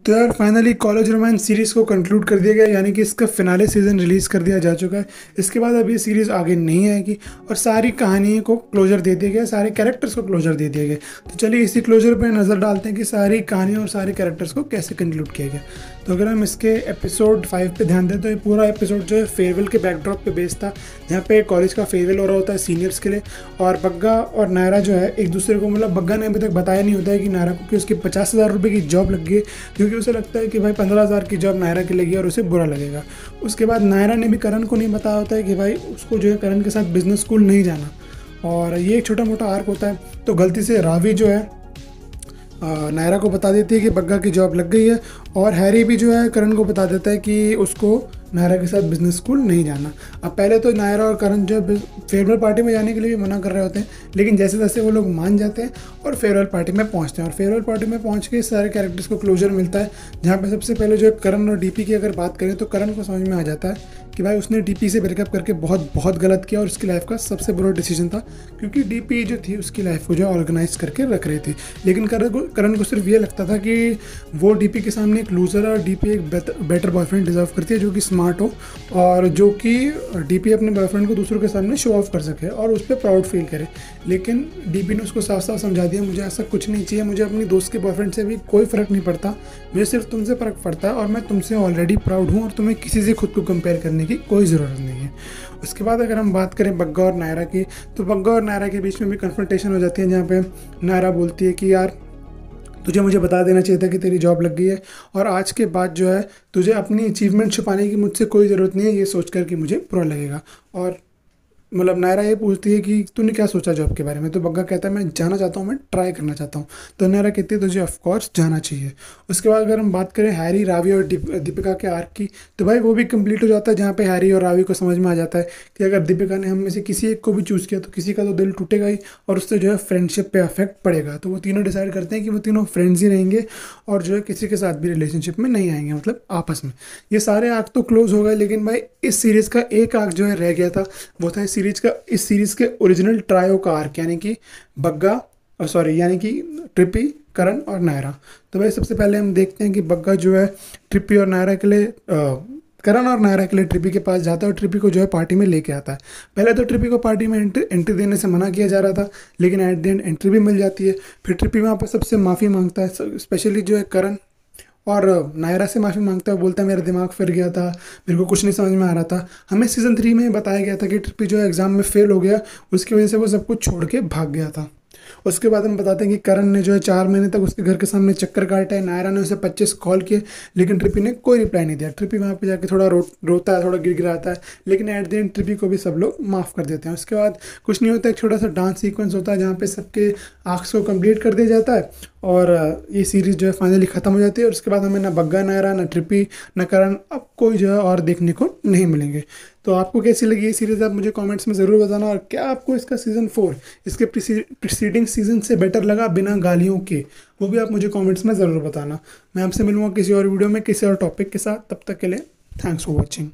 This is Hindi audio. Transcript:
तो यार फाइनली कॉलेज रोमांस सीरीज़ को कंक्लूड कर दिया गया, यानी कि इसका फिनाले सीज़न रिलीज़ कर दिया जा चुका है। इसके बाद अब ये सीरीज़ आगे नहीं आएगी और सारी कहानी को क्लोजर दे दिया गया, सारे कैरेक्टर्स को क्लोजर दे दिया गया। तो चलिए इसी क्लोजर पे नज़र डालते हैं कि सारी कहानी और सारे कैरेक्टर्स को कैसे कंक्लूड किया गया। तो अगर हम इसके एपिसोड 5 पे ध्यान दें तो ये पूरा एपिसोड जो है फेयरवेल के बैकड्रॉप पे बेस्ड था, जहाँ पे कॉलेज का फेयरवेल हो रहा होता है सीनियर्स के लिए। और बग्गा और नायरा जो है एक दूसरे को, मतलब बग्गा ने अभी तक बताया नहीं होता है कि नायरा को कि उसकी 50,000 रुपये की जॉब लग गई, क्योंकि उसे लगता है कि भाई 15,000 की जॉब नायरा की लगी और उसे बुरा लगेगा। उसके बाद नायरा ने भी करण को नहीं बताया होता है कि भाई उसको जो है करण के साथ बिजनेस स्कूल नहीं जाना, और ये एक छोटा मोटा आर्क होता है। तो गलती से रावी जो है नायरा को बता देती है कि बग्गा की जॉब लग गई है, और हैरी भी जो है करण को बता देता है कि उसको नायरा के साथ बिजनेस स्कूल नहीं जाना। अब पहले तो नायरा और करण जो फेयरवेल पार्टी में जाने के लिए भी मना कर रहे होते हैं, लेकिन जैसे जैसे वो लोग मान जाते हैं और फेयरवेल पार्टी में पहुंचते हैं। और फेयरवेल पार्टी में पहुंच के सारे कैरेक्टर्स को क्लोजर मिलता है, जहाँ पे सबसे पहले जो करण और डीपी की अगर बात करें तो करण को समझ में आ जाता है कि भाई उसने डीपी से ब्रेकअप करके बहुत गलत किया और उसकी लाइफ का सबसे बुरा डिसीजन था, क्योंकि डीपी जो थी उसकी लाइफ को जो ऑर्गेनाइज करके रख रही थी। लेकिन करण को सिर्फ ये लगता था कि वो डीपी के सामने एक लूज़र है और डीपी एक बेटर बॉयफ्रेंड डिजर्व करती है जो कि स्मार्ट हो, और जो कि डीपी अपने बॉयफ्रेंड को दूसरों के सामने शो ऑफ कर सके और उस पर प्राउड फील करे। लेकिन डीपी ने उसको साफ साफ समझा दिया, मुझे ऐसा कुछ नहीं चाहिए, मुझे अपनी दोस्त के बॉयफ्रेंड से भी कोई फ़र्क नहीं पड़ता, मुझे सिर्फ तुमसे फ़र्क पड़ता है और मैं तुमसे ऑलरेडी प्राउड हूँ और तुम्हें किसी से खुद को कंपेयर करने की कोई ज़रूरत नहीं है। उसके बाद अगर हम बात करें बग्गा और नायरा की, तो बग्गा और नायरा के बीच में भी कन्फ्रंटेशन हो जाती है, जहाँ पे नायरा बोलती है कि यार तुझे मुझे बता देना चाहिए था कि तेरी जॉब लग गई है, और आज के बाद जो है तुझे अपनी अचीवमेंट छुपाने की मुझसे कोई ज़रूरत नहीं है, ये सोचकर कि मुझे बुरा लगेगा। और मतलब नायरा ये पूछती है कि तूने क्या सोचा जॉब के बारे में, तो बग्गा कहता है मैं जाना चाहता हूँ, मैं ट्राई करना चाहता हूँ। तो नायरा कहती है तुझे ऑफकोर्स जाना चाहिए। उसके बाद अगर हम बात करें हैरी, रावी और दीपिका के आर्क की, तो भाई वो भी कंप्लीट हो जाता है, जहाँ पे हैरी और रावी को समझ में आ जाता है कि अगर दीपिका ने हम में से किसी एक को भी चूज़ किया तो किसी का तो दिल टूटेगा ही, और उससे जो है फ्रेंडशिप पे अफेक्ट पड़ेगा। तो वो तीनों डिसाइड करते हैं कि वो तीनों फ्रेंड्स ही रहेंगे और जो है किसी के साथ भी रिलेशनशिप में नहीं आएंगे, मतलब आपस में। ये सारे आर्क तो क्लोज हो गए, लेकिन भाई इस सीरीज़ का एक आर्क जो है रह गया था, वो था इस सीरीज़ के ओरिजिनल ट्रायो का आर्क, यानी कि यानी कि ट्रिपी, करण और नायरा। तो भाई सबसे पहले हम देखते हैं कि बग्गा जो है ट्रिपी और नायरा के लिए करण और नायरा के लिए ट्रिपी के पास जाता है और ट्रिपी को जो है पार्टी में लेके आता है। पहले तो ट्रिपी को पार्टी में एंट्री देने से मना किया जा रहा था, लेकिन एट द एंड एंट्री भी मिल जाती है। फिर ट्रिपी वहाँ पर सबसे माफ़ी मांगता है, स्पेशली जो है करण, और नायरा से माफ़ी मांगता है, बोलता है मेरा दिमाग फिर गया था, मेरे को कुछ नहीं समझ में आ रहा था। हमें सीज़न 3 में बताया गया था कि ट्रिपी जो है एग्ज़ाम में फेल हो गया, उसकी वजह से वो सब कुछ छोड़ के भाग गया था। उसके बाद हम बताते हैं कि करण ने जो है 4 महीने तक उसके घर के सामने चक्कर काटा है, नायरा ने उसे 25 कॉल किए, लेकिन ट्रिपी ने कोई रिप्लाई नहीं दिया। ट्रिपी वहाँ पे जाके थोड़ा रोता है, थोड़ा गिड़गिड़ाता है, लेकिन एट द एंड ट्रिपी को भी सब लोग माफ़ कर देते हैं। उसके बाद कुछ नहीं होता, एक छोटा सा डांस सीक्वेंस होता है जहाँ पे सबके आर्क्स को कंप्लीट कर दिया जाता है, और ये सीरीज़ जो है फाइनली ख़त्म हो जाती है। और उसके बाद हमें ना बग्गा नायरा, ना ट्रिपी, ना करण अब कोई जो है और देखने को नहीं मिलेंगे। तो आपको कैसी लगी ये सीरीज़, आप मुझे कमेंट्स में ज़रूर बताना, और क्या आपको इसका सीज़न 4 इसके प्रीसीडिंग सीजन से बेटर लगा बिना गालियों के, वो भी आप मुझे कमेंट्स में ज़रूर बताना। मैं आपसे मिलूँगा किसी और वीडियो में किसी और टॉपिक के साथ, तब तक के लिए थैंक्स फॉर वॉचिंग।